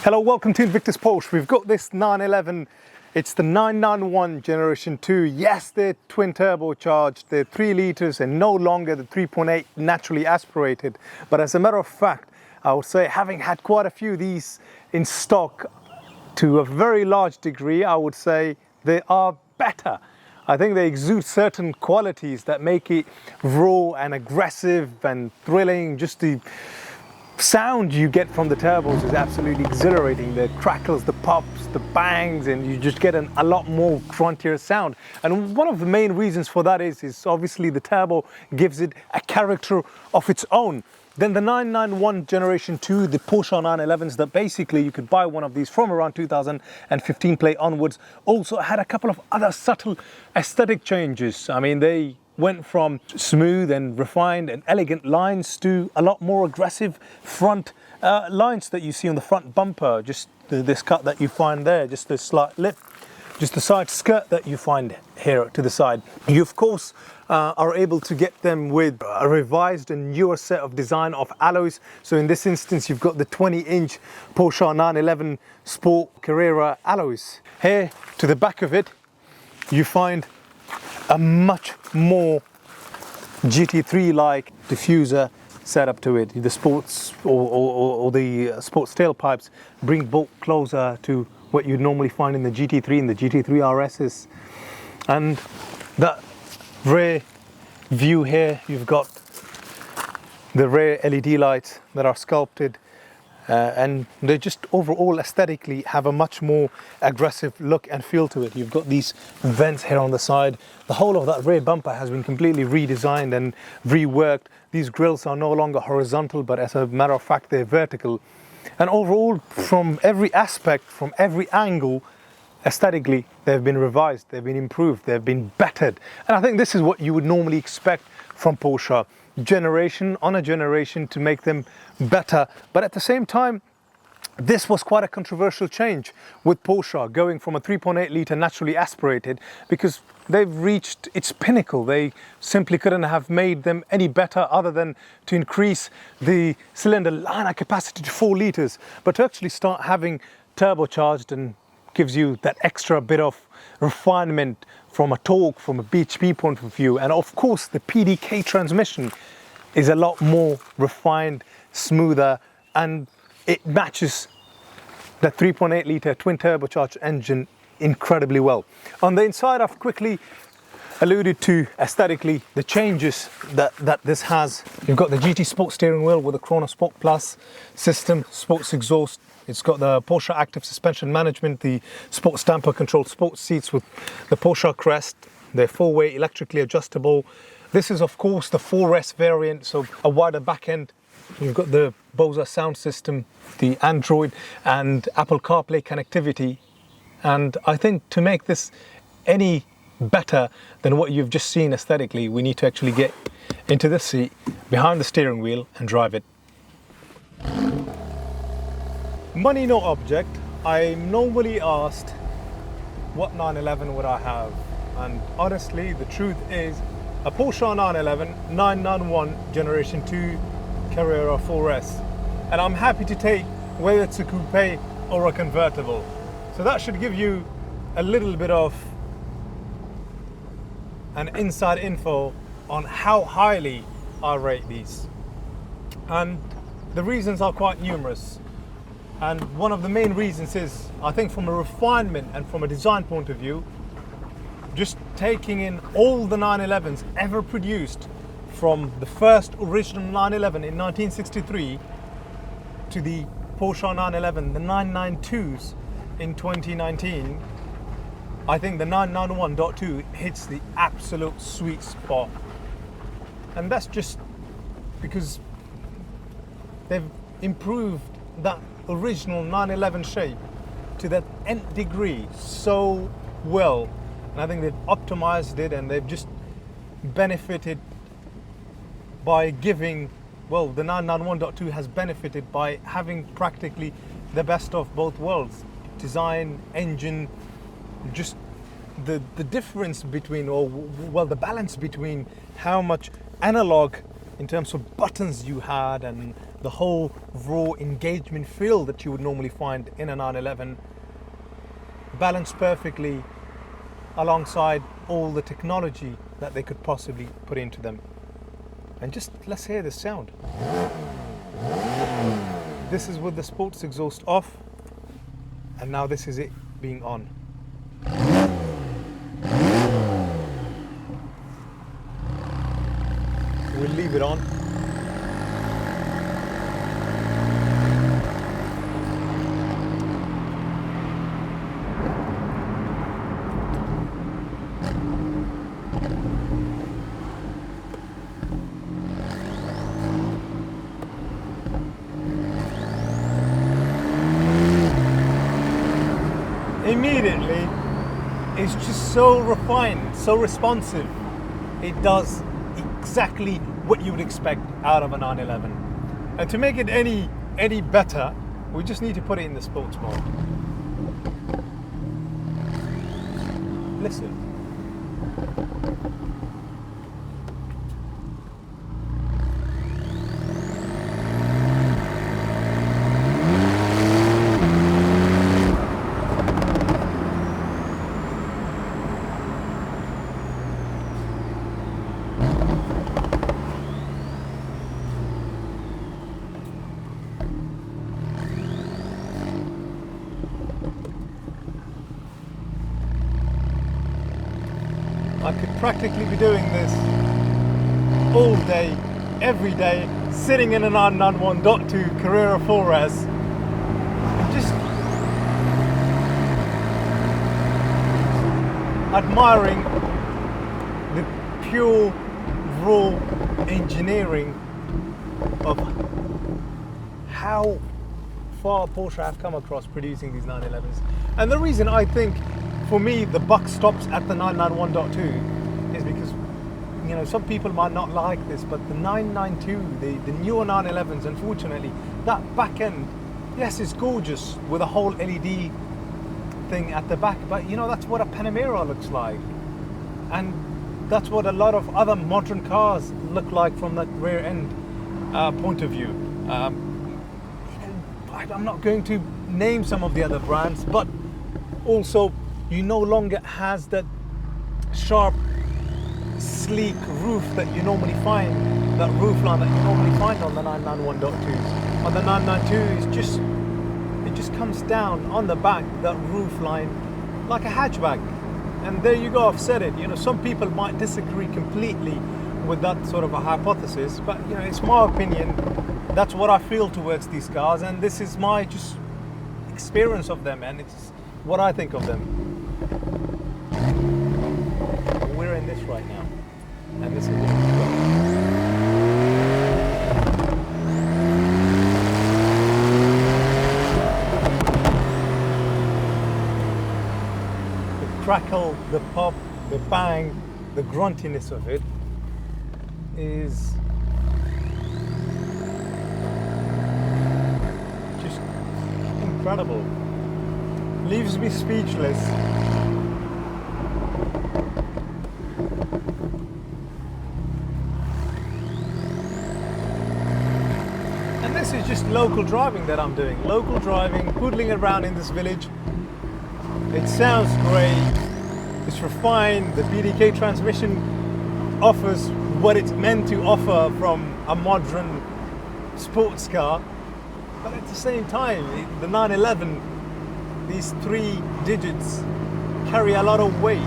Hello, welcome to Invictus Porsche. We've got this 911. It's the 991 Generation 2. Yes, they're twin turbocharged. They're 3 litres and no longer the 3.8 naturally aspirated. But as a matter of fact, I would say, having had quite a few of these in stock to a very large degree, I would say they are better. I think they exude certain qualities that make it raw and aggressive and thrilling. Just the sound you get from the turbos is absolutely exhilarating. The crackles, the pops, the bangs, and you just get a lot more gruntier sound. And one of the main reasons for that is obviously the turbo gives it a character of its own. Then the 991 Generation 2, the Porsche 911s that basically you could buy one of these from around 2015 plate onwards, also had a couple of other subtle aesthetic changes. I mean, they went from smooth and refined and elegant lines to a lot more aggressive front lines that you see on the front bumper. Just this cut that you find there, just the slight lip, just the side skirt that you find here to the side. You of course are able to get them with a revised and newer set of design of alloys. So in this instance you've got the 20-inch Porsche 911 Sport Carrera alloys. Here to the back of it you find a much more GT3-like diffuser setup to it. The sports or the sports tailpipes bring both closer to what you'd normally find in the GT3 and the GT3 RSs. And that rear view here, you've got the rear LED lights that are sculpted and they just overall aesthetically have a much more aggressive look and feel to it. You've got these vents here on the side. The whole of that rear bumper has been completely redesigned and reworked. These grills are no longer horizontal, but as a matter of fact they're vertical. And overall, from every aspect, from every angle, aesthetically they've been revised, they've been improved, they've been bettered. And I think this is what you would normally expect from Porsche, generation on a generation, to make them better. But at the same time, this was quite a controversial change with Porsche going from a 3.8 litre naturally aspirated, because they've reached its pinnacle. They simply couldn't have made them any better other than to increase the cylinder liner capacity to 4 litres, but to actually start having turbocharged and gives you that extra bit of refinement from a torque, from a bhp point of view. And of course the PDK transmission is a lot more refined, smoother, and it matches the 3.8 litre twin turbocharged engine incredibly well. On the inside, I've quickly alluded to aesthetically the changes that this has. You've got the GT Sport steering wheel with the Chrono Sport Plus system, sports exhaust. It's got the Porsche active suspension management, the Sport Stamper controlled sports seats with the Porsche crest. They're 4-way electrically adjustable. This is of course the 4S variant, so a wider back end. You've got the Bose sound system, the Android and Apple CarPlay connectivity. And I think to make this any better than what you've just seen aesthetically, we need to actually get into the seat behind the steering wheel and drive it. Money no object. I'm normally asked what 911 would I have, and honestly the truth is a Porsche 911 991 Generation 2 Carrera 4S, and I'm happy to take whether it's a coupe or a convertible. So that should give you a little bit of an inside info on how highly I rate these. And the reasons are quite numerous. And one of the main reasons is, I think from a refinement and from a design point of view, just taking in all the 911s ever produced, from the first original 911 in 1963 to the Porsche 911, the 992s in 2019, I think the 991.2 hits the absolute sweet spot. And that's just because they've improved that original 911 shape to that nth degree so well. And I think they've optimized it, and they've just benefited by giving, well, the 991.2 has benefited by having practically the best of both worlds. Design, engine, just the difference between, or well, the balance between how much analog in terms of buttons you had and the whole raw engagement feel that you would normally find in a 911, balanced perfectly alongside all the technology that they could possibly put into them. And just let's hear the sound. This is with the sports exhaust off, and now this is it being on. We'll leave it on. Immediately, it's just so refined, so responsive. It does exactly what you would expect out of a 911. And to make it any better, we just need to put it in the sports mode. Listen. I could practically be doing this all day, every day, sitting in a 991.2 Carrera 4S, just admiring the pure, raw engineering of how far Porsche have come across producing these 911s. And the reason I think, for me, the buck stops at the 991.2 is because, you know, some people might not like this, but the 992, the newer 911s, unfortunately, that back end, yes, it's gorgeous with a whole LED thing at the back, but you know, that's what a Panamera looks like. And that's what a lot of other modern cars look like from that rear end point of view. I'm not going to name some of the other brands, but also you no longer has that sharp, sleek roof that you normally find, that roof line that you normally find on the 991.2s. On the 992, it just comes down on the back, that roof line, like a hatchback. And there you go, I've said it. You know, some people might disagree completely with that sort of a hypothesis, but you know, it's my opinion. That's what I feel towards these cars, and this is my just experience of them, and it's what I think of them. We're in this right now, and this is what we've got. The crackle, the pop, the bang, the gruntiness of it is just incredible. Leaves me speechless. And this is just local driving that I'm doing. Local driving, poodling around in this village. It sounds great. It's refined. The PDK transmission offers what it's meant to offer from a modern sports car. But at the same time, the 911, these 3 digits carry a lot of weight.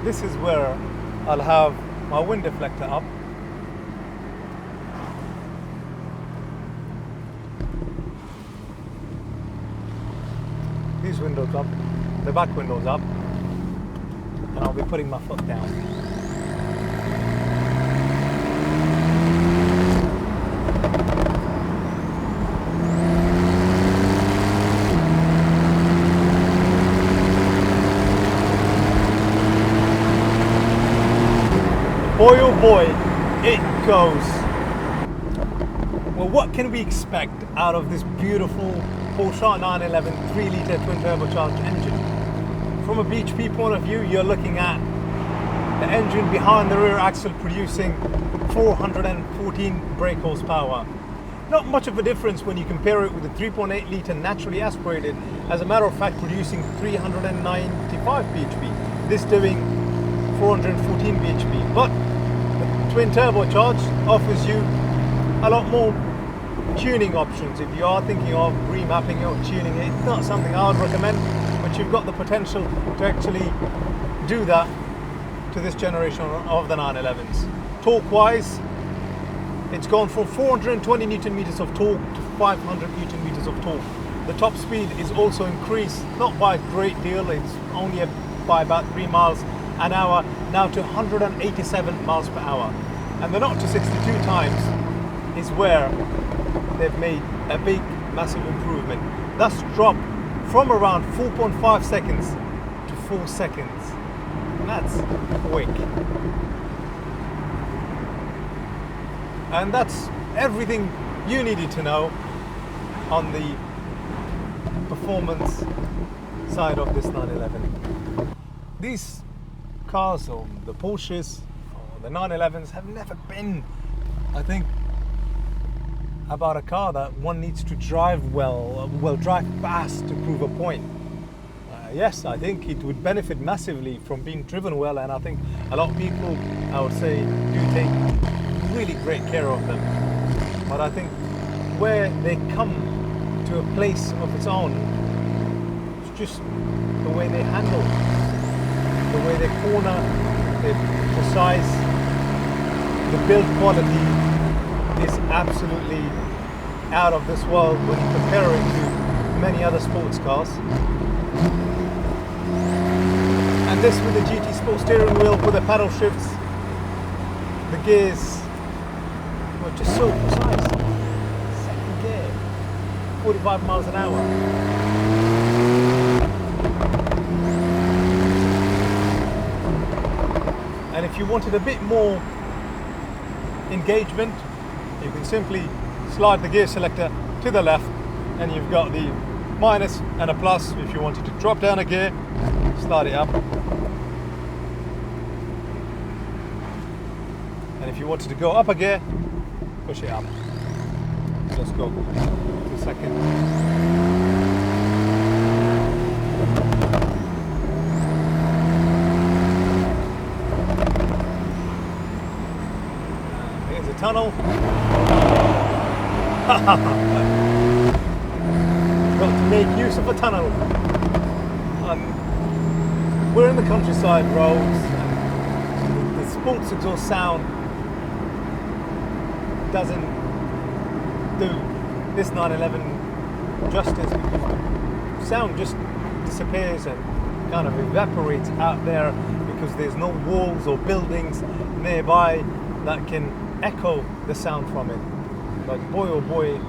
This is where I'll have my wind deflector up. These windows up, the back windows up, and I'll be putting my foot down. Boy oh boy, it goes. Well, what can we expect out of this beautiful Porsche 911 3-litre twin turbocharged engine. From a BHP point of view, you're looking at the engine behind the rear axle producing 414 brake horsepower. Not much of a difference when you compare it with the 3.8 litre naturally aspirated, as a matter of fact producing 395 bhp, this doing 414 bhp. But the twin turbocharged offers you a lot more tuning options. If you are thinking of remapping it or tuning it, it's not something I would recommend, but you've got the potential to actually do that to this generation of the 911s. Torque wise, it's gone from 420 Newton meters of torque to 500 Newton meters of torque. The top speed is also increased, not by a great deal, it's only by about 3 miles an hour, now to 187 miles per hour. And the 0 to 62 times is where they've made a big, massive improvement. That's dropped from around 4.5 seconds to 4 seconds. And that's quick. And that's everything you needed to know on the performance side of this 911. These cars, or the Porsches, or the 911s, have never been, I think, about a car that one needs to drive well, drive fast to prove a point. Yes, I think it would benefit massively from being driven well, and I think a lot of people, I would say, do take really great care of them. But I think where they come to a place of its own, it's just the way they handle, the way they corner, the precise, the build quality is absolutely out of this world when you compare it to many other sports cars. And this with the GT Sport steering wheel with the paddle shifts, the gears were just so precise. Second gear, 45 miles an hour. And if you wanted a bit more engagement, you can simply slide the gear selector to the left and you've got the minus and a plus. If you wanted to drop down a gear, slide it up. And if you wanted to go up a gear, push it up. Let's go to second. Here's a tunnel. Got to make use of a tunnel. We're in the countryside roads, and the sports exhaust sound doesn't do this 911 justice, because the sound just disappears and kind of evaporates out there because there's no walls or buildings nearby that can echo the sound from it. But boy oh boy,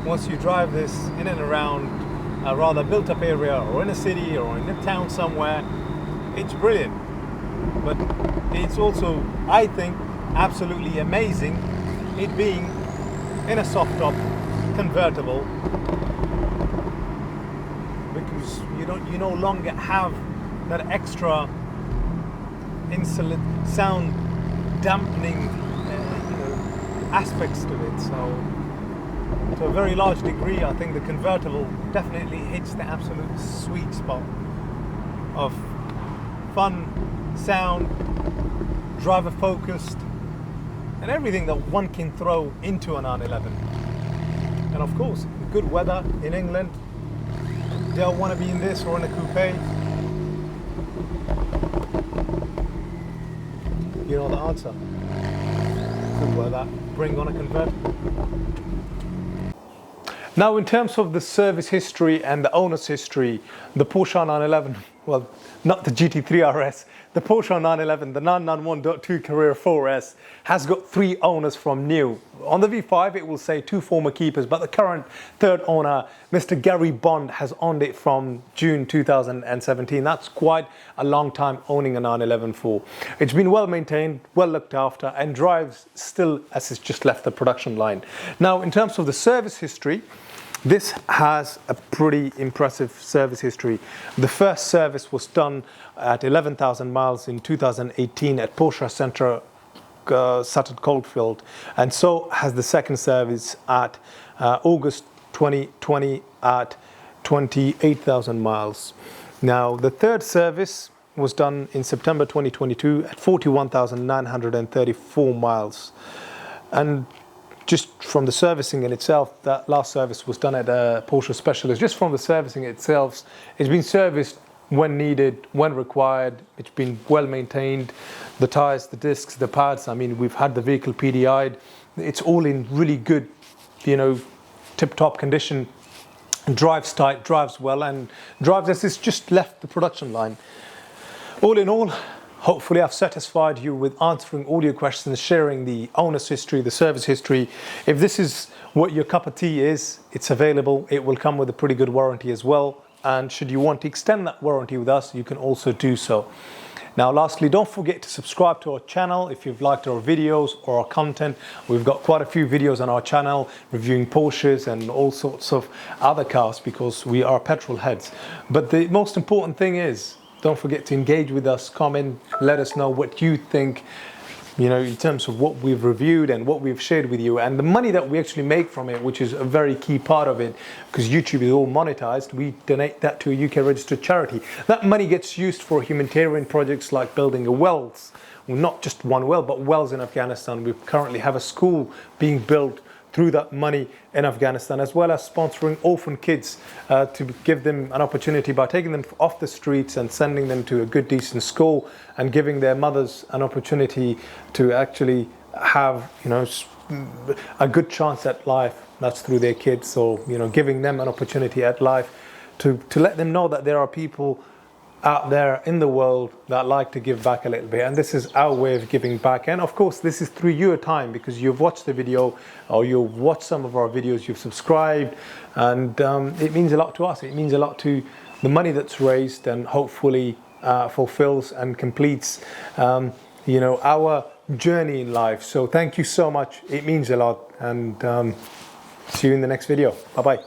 once you drive this in and around a rather built up area, or in a city or in a town somewhere, it's brilliant. But it's also, I think, absolutely amazing it being in a soft top convertible, because you no longer have that extra insulate sound dampening aspects to it. So to a very large degree, I think the convertible definitely hits the absolute sweet spot of fun, sound, driver focused, and everything that one can throw into an 911. And of course, good weather in England, they'll want to be in this or in a coupe. You know the answer. Good weather, bring on a convertible. Now, in terms of the service history and the owner's history, the Porsche 911, well, not the GT3 RS, the Porsche 911, the 991.2 Carrera 4S, has got 3 owners from new. On the V5, it will say 2 former keepers, but the current third owner, Mr. Gary Bond, has owned it from June 2017. That's quite a long time owning a 911 for. It's been well maintained, well looked after, and drives still as it's just left the production line. Now, in terms of the service history, This has a pretty impressive service history. The first service was done at 11,000 miles in 2018 at Porsche Center, Sutton Coldfield, and so has the second service at August 2020 at 28,000 miles. Now, the third service was done in September 2022 at 41,934 miles. And just from the servicing in itself, that last service was done at a Porsche specialist. Just from the servicing itself, it's been serviced when needed, when required. It's been well maintained. The tires, the discs, the pads, I mean, we've had the vehicle PDI'd. It's all in really good, tip-top condition. Drives tight, drives well, and drives as it's just left the production line. All in all, hopefully I've satisfied you with answering all your questions, sharing the owner's history, the service history. If this is what your cup of tea is, it's available. It will come with a pretty good warranty as well. And should you want to extend that warranty with us, you can also do so. Now, lastly, don't forget to subscribe to our channel if you've liked our videos or our content. We've got quite a few videos on our channel reviewing Porsches and all sorts of other cars because we are petrol heads. But the most important thing is, don't forget to engage with us, comment, let us know what you think, in terms of what we've reviewed and what we've shared with you, and the money that we actually make from it, which is a very key part of it, because YouTube is all monetized. We donate that to a UK registered charity. That money gets used for humanitarian projects like building a wells, well, not just one well, but wells in Afghanistan. We currently have a school being built through that money in Afghanistan, as well as sponsoring orphan kids to give them an opportunity by taking them off the streets and sending them to a good, decent school and giving their mothers an opportunity to actually have, a good chance at life. That's through their kids, or, giving them an opportunity at life to let them know that there are people out there in the world that like to give back a little bit, and this is our way of giving back. And of course, this is through your time, because you've watched the video or you've watched some of our videos, you've subscribed, and it means a lot to us. It means a lot to the money that's raised, and hopefully fulfills and completes our journey in life. So thank you so much. It means a lot, and see you in the next video. Bye bye.